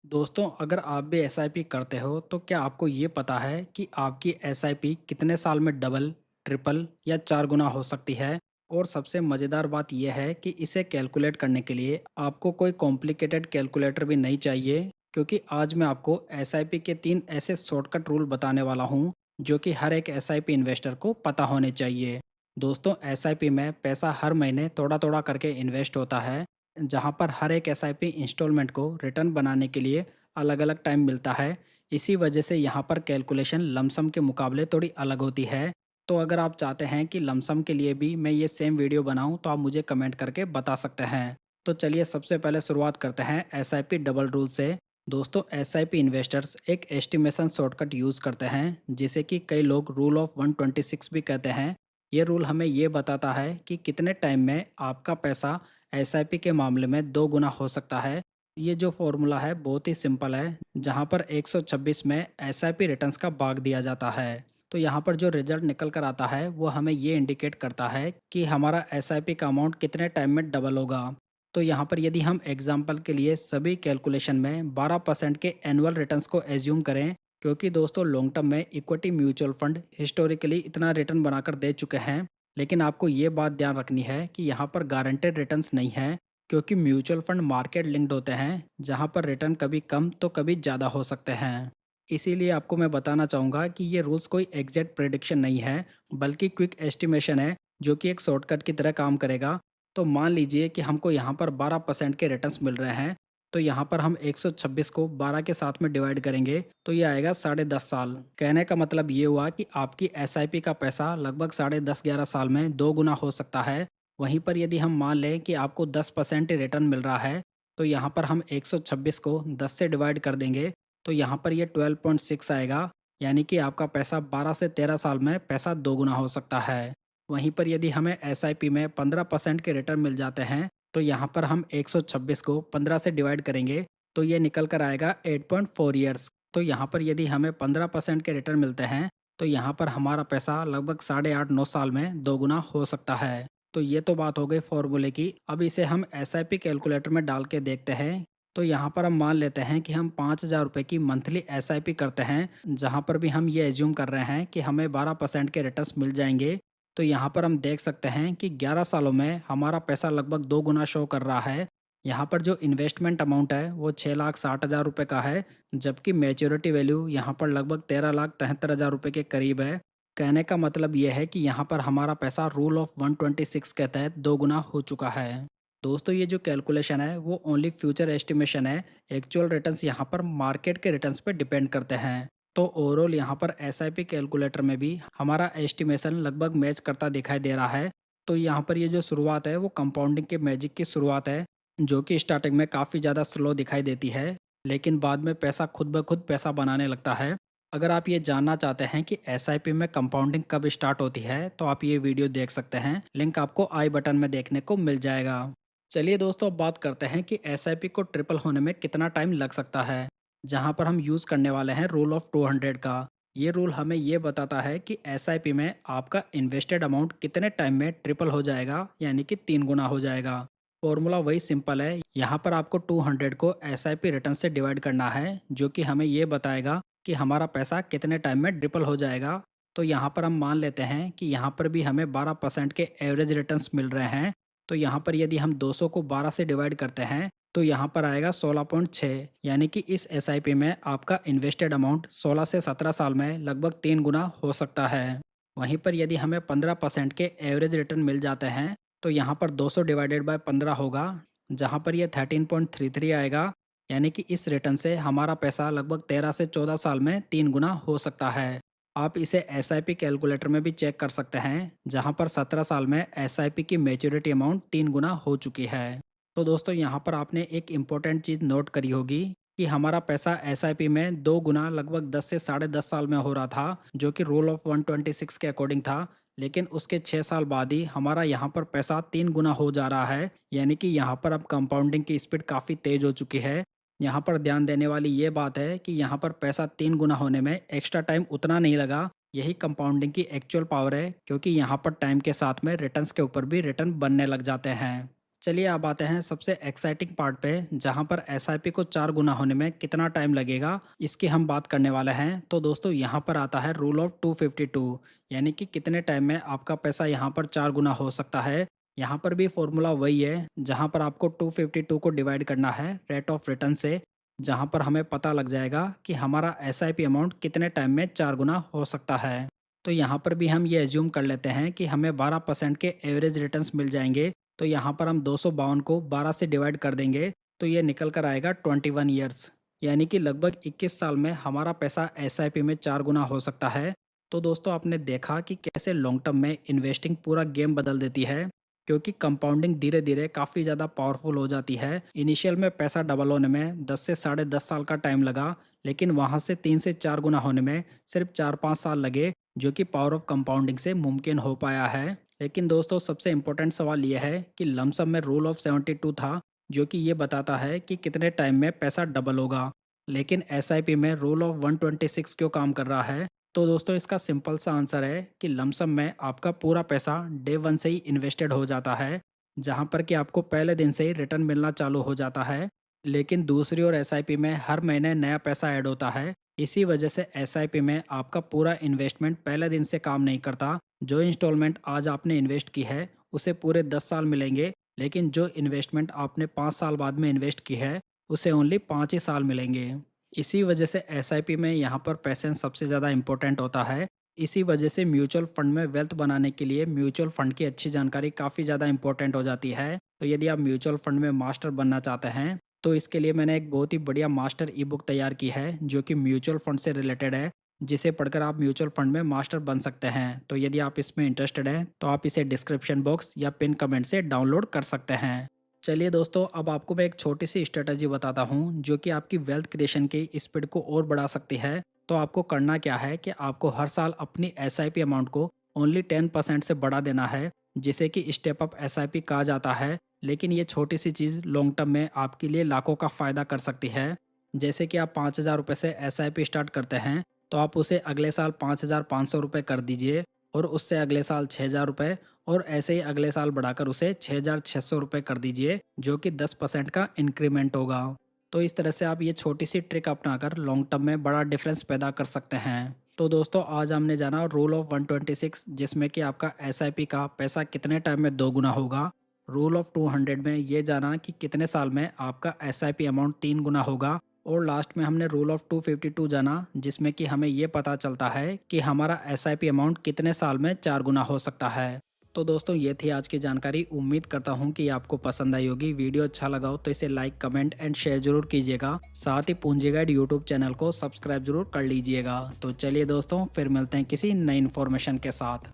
दोस्तों, अगर आप भी एसआईपी करते हो तो क्या आपको ये पता है कि आपकी एसआईपी कितने साल में डबल, ट्रिपल या 4 गुना हो सकती है? और सबसे मज़ेदार बात यह है कि इसे कैलकुलेट करने के लिए आपको कोई कॉम्प्लिकेटेड कैलकुलेटर भी नहीं चाहिए, क्योंकि आज मैं आपको एसआईपी के 3 ऐसे शॉर्टकट रूल बताने वाला हूँ, जो कि हर एक एसआईपी इन्वेस्टर को पता होने चाहिए। दोस्तों, एसआईपी में पैसा हर महीने थोड़ा-थोड़ा करके इन्वेस्ट होता है, जहाँ पर हर एक एसआईपी इंस्टॉलमेंट को रिटर्न बनाने के लिए अलग-अलग टाइम मिलता है। इसी वजह से यहाँ पर कैलकुलेशन लमसम के मुकाबले थोड़ी अलग होती है। तो अगर आप चाहते हैं कि लमसम के लिए भी मैं ये सेम वीडियो बनाऊँ तो आप मुझे कमेंट करके बता सकते हैं। तो चलिए सबसे पहले शुरुआत करते हैं एसआईपी डबल रूल से। दोस्तों, एसआईपी इन्वेस्टर्स एक एस्टिमेशन शॉर्टकट यूज़ करते हैं, जिसे कि कई लोग रूल ऑफ 126 भी कहते हैं। ये रूल हमें ये बताता है कि कितने टाइम में आपका पैसा एसआईपी के मामले में 2 गुना हो सकता है। ये जो फॉर्मूला है बहुत ही सिंपल है, जहाँ पर 126 में एसआईपी रिटर्न्स का भाग दिया जाता है। तो यहाँ पर जो रिजल्ट निकल कर आता है वो हमें ये इंडिकेट करता है कि हमारा एसआईपी का अमाउंट कितने टाइम में डबल होगा। तो यहाँ पर यदि हम एग्जाम्पल के लिए सभी कैलकुलेशन में 12% के एनुअल रिटर्न्स को एज्यूम करें, क्योंकि दोस्तों लॉन्ग टर्म में इक्विटी म्यूचुअल फंड हिस्टोरिकली इतना रिटर्न बनाकर दे चुके हैं। लेकिन आपको ये बात ध्यान रखनी है कि यहाँ पर गारंटेड रिटर्न्स नहीं है, क्योंकि म्यूचुअल फंड मार्केट लिंक्ड होते हैं, जहाँ पर रिटर्न कभी कम तो कभी ज़्यादा हो सकते हैं। इसीलिए आपको मैं बताना चाहूँगा कि ये रूल्स कोई एग्जैक्ट प्रेडिक्शन नहीं है, बल्कि क्विक एस्टिमेशन है, जो कि एक शॉर्टकट की तरह काम करेगा। तो मान लीजिए कि हमको यहाँ पर 12% के रिटर्न्स मिल रहे हैं, तो यहाँ पर हम 126 को 12 के साथ में डिवाइड करेंगे तो ये आएगा 10.5 साल। कहने का मतलब ये हुआ कि आपकी एसआईपी का पैसा लगभग 10.5-11 साल में 2 गुना हो सकता है। वहीं पर यदि हम मान लें कि आपको 10% रिटर्न मिल रहा है, तो यहाँ पर हम 126 को 10 से डिवाइड कर देंगे तो यहाँ पर ये 12.6 आएगा। यानी कि आपका पैसा 12 से 13 साल में पैसा 2 गुना हो सकता है। वहीं पर यदि हमें एसआईपी में 15% के रिटर्न मिल जाते हैं, तो यहाँ पर हम 126 को 15 से डिवाइड करेंगे तो ये निकल कर आएगा 8.4 ईयर्स। तो यहाँ पर यदि हमें 15% के रिटर्न मिलते हैं, तो यहाँ पर हमारा पैसा लगभग 8.5-9 साल में 2 गुना हो सकता है। तो ये तो बात हो गई फॉर्मूले की। अब इसे हम एसआईपी कैलकुलेटर में डाल के देखते हैं। तो यहाँ पर हम मान लेते हैं कि हम 5,000 रुपये की मंथली एसआईपी करते हैं, जहाँ पर भी हम ये एज्यूम कर रहे हैं कि हमें 12% के रिटर्न्स मिल जाएंगे। तो यहाँ पर हम देख सकते हैं कि 11 सालों में हमारा पैसा लगभग 2 गुना शो कर रहा है। यहाँ पर जो इन्वेस्टमेंट अमाउंट है वो 6,60,000 रुपये का है, जबकि मैच्योरिटी वैल्यू यहाँ पर लगभग 13,73,000 रुपये के करीब है। कहने का मतलब ये है कि यहाँ पर हमारा पैसा रूल ऑफ 126 के तहत 2 गुना हो चुका है। दोस्तों, ये जो कैलकुलेशन है वो ओनली फ्यूचर एस्टिमेशन है। एक्चुअल रिटर्न्स यहाँ पर मार्केट के रिटर्न्स पे डिपेंड करते हैं। तो ओवरऑल यहाँ पर एसआईपी कैलकुलेटर में भी हमारा एस्टिमेशन लगभग मैच करता दिखाई दे रहा है। तो यहाँ पर ये जो शुरुआत है वो कंपाउंडिंग के मैजिक की शुरुआत है, जो कि स्टार्टिंग में काफ़ी ज़्यादा स्लो दिखाई देती है, लेकिन बाद में पैसा खुद ब खुद पैसा बनाने लगता है। अगर आप ये जानना चाहते हैं कि एसआईपी में कंपाउंडिंग कब स्टार्ट होती है, तो आप ये वीडियो देख सकते हैं। लिंक आपको आई बटन में देखने को मिल जाएगा। चलिए दोस्तों, अब बात करते हैं कि एसआईपी को ट्रिपल होने में कितना टाइम लग सकता है। जहां पर हम यूज़ करने वाले हैं रूल ऑफ 200 का। ये रूल हमें ये बताता है कि एसआईपी में आपका इन्वेस्टेड अमाउंट कितने टाइम में ट्रिपल हो जाएगा, यानी कि 3 गुना हो जाएगा। फॉर्मूला वही सिंपल है। यहाँ पर आपको 200 को एसआईपी रिटर्न से डिवाइड करना है, जो कि हमें ये बताएगा कि हमारा पैसा कितने टाइम में ट्रिपल हो जाएगा। तो यहाँ पर हम मान लेते हैं कि यहाँ पर भी हमें 12% के एवरेज रिटर्न्स मिल रहे हैं। तो यहाँ पर यदि हम 200 को 12 से डिवाइड करते हैं तो यहाँ पर आएगा 16.6। यानी कि इस एसआईपी में आपका इन्वेस्टेड अमाउंट 16 से 17 साल में लगभग 3 गुना हो सकता है। वहीं पर यदि हमें 15% के एवरेज रिटर्न मिल जाते हैं, तो यहाँ पर 200 डिवाइडेड बाय 15 होगा, जहाँ पर ये 13.33 आएगा। यानी कि इस रिटर्न से हमारा पैसा लगभग 13 से 14 साल में 3 गुना हो सकता है। आप इसे एसआईपी कैलकुलेटर में भी चेक कर सकते हैं, जहां पर 17 साल में एसआईपी की मैच्योरिटी अमाउंट 3 गुना हो चुकी है। तो दोस्तों, यहाँ पर आपने एक इम्पोर्टेंट चीज़ नोट करी होगी कि हमारा पैसा एसआईपी में 2 गुना लगभग 10 से 10.5 साल में हो रहा था, जो कि रूल ऑफ 126 के अकॉर्डिंग था। लेकिन उसके 6 साल बाद ही हमारा यहाँ पर पैसा 3 गुना हो जा रहा है। यानी कि यहाँ पर अब कंपाउंडिंग की स्पीड काफ़ी तेज़ हो चुकी है। यहाँ पर ध्यान देने वाली ये बात है कि यहाँ पर पैसा 3 गुना होने में एक्स्ट्रा टाइम उतना नहीं लगा। यही कंपाउंडिंग की एक्चुअल पावर है, क्योंकि यहाँ पर टाइम के साथ में रिटर्न्स के ऊपर भी रिटर्न बनने लग जाते हैं। चलिए अब आते हैं सबसे एक्साइटिंग पार्ट पे, जहाँ पर एसआईपी को 4 गुना होने में कितना टाइम लगेगा, इसकी हम बात करने वाले हैं। तो दोस्तों यहाँ पर आता है रूल ऑफ 252, यानी कि कितने टाइम में आपका पैसा यहाँ पर 4 गुना हो सकता है। यहाँ पर भी फॉर्मूला वही है, जहाँ पर आपको 252 को डिवाइड करना है रेट ऑफ रिटर्न से, जहाँ पर हमें पता लग जाएगा कि हमारा एसआईपी अमाउंट कितने टाइम में 4 गुना हो सकता है। तो यहाँ पर भी हम ये एज्यूम कर लेते हैं कि हमें 12% के एवरेज रिटर्न्स मिल जाएंगे। तो यहाँ पर हम 252 को 12 से डिवाइड कर देंगे, तो ये निकल कर आएगा 21 ईयर्स, यानी कि लगभग 21 साल में हमारा पैसा एसआईपी में 4 गुना हो सकता है। तो दोस्तों आपने देखा कि कैसे लॉन्ग टर्म में इन्वेस्टिंग पूरा गेम बदल देती है, क्योंकि कंपाउंडिंग धीरे धीरे काफ़ी ज़्यादा पावरफुल हो जाती है। इनिशियल में पैसा डबल होने में 10 से 10.5 साल का टाइम लगा, लेकिन वहाँ से 3 से 4 गुना होने में सिर्फ 4-5 साल लगे, जो कि पावर ऑफ कंपाउंडिंग से मुमकिन हो पाया है। लेकिन दोस्तों सबसे इम्पोर्टेंट सवाल यह है कि लमसम में रूल ऑफ 72 था, जो कि ये बताता है कि कितने टाइम में पैसा डबल होगा। लेकिन एसआईपी में रूल ऑफ 126 क्यों काम कर रहा है? तो दोस्तों इसका सिंपल सा आंसर है कि लमसम में आपका पूरा पैसा डे वन से ही इन्वेस्टेड हो जाता है, जहाँ पर कि आपको पहले दिन से ही रिटर्न मिलना चालू हो जाता है। लेकिन दूसरी ओर एसआईपी में हर महीने नया पैसा ऐड होता है। इसी वजह से एसआईपी में आपका पूरा इन्वेस्टमेंट पहले दिन से काम नहीं करता। जो इंस्टॉलमेंट आज आपने इन्वेस्ट की है उसे पूरे 10 साल मिलेंगे, लेकिन जो इन्वेस्टमेंट आपने 5 साल बाद में इन्वेस्ट की है उसे ओनली 5 ही साल मिलेंगे। इसी वजह से एसआईपी में यहाँ पर पैसेंस सबसे ज़्यादा इंपॉर्टेंट होता है। इसी वजह से म्यूचुअल फंड में वेल्थ बनाने के लिए म्यूचुअल फंड की अच्छी जानकारी काफ़ी ज़्यादा इंपॉर्टेंट हो जाती है। तो यदि आप म्यूचुअल फंड में मास्टर बनना चाहते हैं, तो इसके लिए मैंने एक बहुत ही बढ़िया मास्टर ई बुक तैयार की है, जो कि म्यूचुअल फंड से रिलेटेड है, जिसे पढ़कर आप म्यूचुअल फंड में मास्टर बन सकते हैं। तो यदि आप इसमें इंटरेस्टेड हैं तो आप इसे डिस्क्रिप्शन बॉक्स या पिन कमेंट से डाउनलोड कर सकते हैं। चलिए दोस्तों, अब आपको मैं एक छोटी सी स्ट्रेटजी बताता हूँ, जो कि आपकी वेल्थ क्रिएशन की स्पीड को और बढ़ा सकती है। तो आपको करना क्या है कि आपको हर साल अपनी एसआईपी अमाउंट को ओनली 10% से बढ़ा देना है, जिसे कि स्टेप अप एसआईपी कहा जाता है। लेकिन ये छोटी सी चीज़ लॉन्ग टर्म में आपके लिए लाखों का फ़ायदा कर सकती है। जैसे कि आप 5,000 रुपये से एसआईपी स्टार्ट करते हैं, तो आप उसे अगले साल 5,500 रुपये कर दीजिए, और उससे अगले साल 6,000 रुपये, और ऐसे ही अगले साल बढ़ाकर उसे 6,600 रुपये कर दीजिए, जो कि 10% का इंक्रीमेंट होगा। तो इस तरह से आप ये छोटी सी ट्रिक अपनाकर लॉन्ग टर्म में बड़ा डिफरेंस पैदा कर सकते हैं। तो दोस्तों आज हमने जाना रूल ऑफ 126, जिसमें कि आपका एसआईपी का पैसा कितने टाइम में 2 गुना होगा। रूल ऑफ 200 में ये जाना कि कितने साल में आपका एसआईपी अमाउंट 3 गुना होगा। और लास्ट में हमने रूल ऑफ 252 जाना, जिसमें कि हमें ये पता चलता है कि हमारा एसआईपी अमाउंट कितने साल में 4 गुना हो सकता है। तो दोस्तों ये थी आज की जानकारी। उम्मीद करता हूँ कि आपको पसंद आई होगी। वीडियो अच्छा लगा हो तो इसे लाइक, कमेंट एंड शेयर जरूर कीजिएगा। साथ ही पूंजी गाइड यूट्यूब चैनल को सब्सक्राइब जरूर कर लीजिएगा। तो चलिए दोस्तों, फिर मिलते हैं किसी नई इन्फॉर्मेशन के साथ।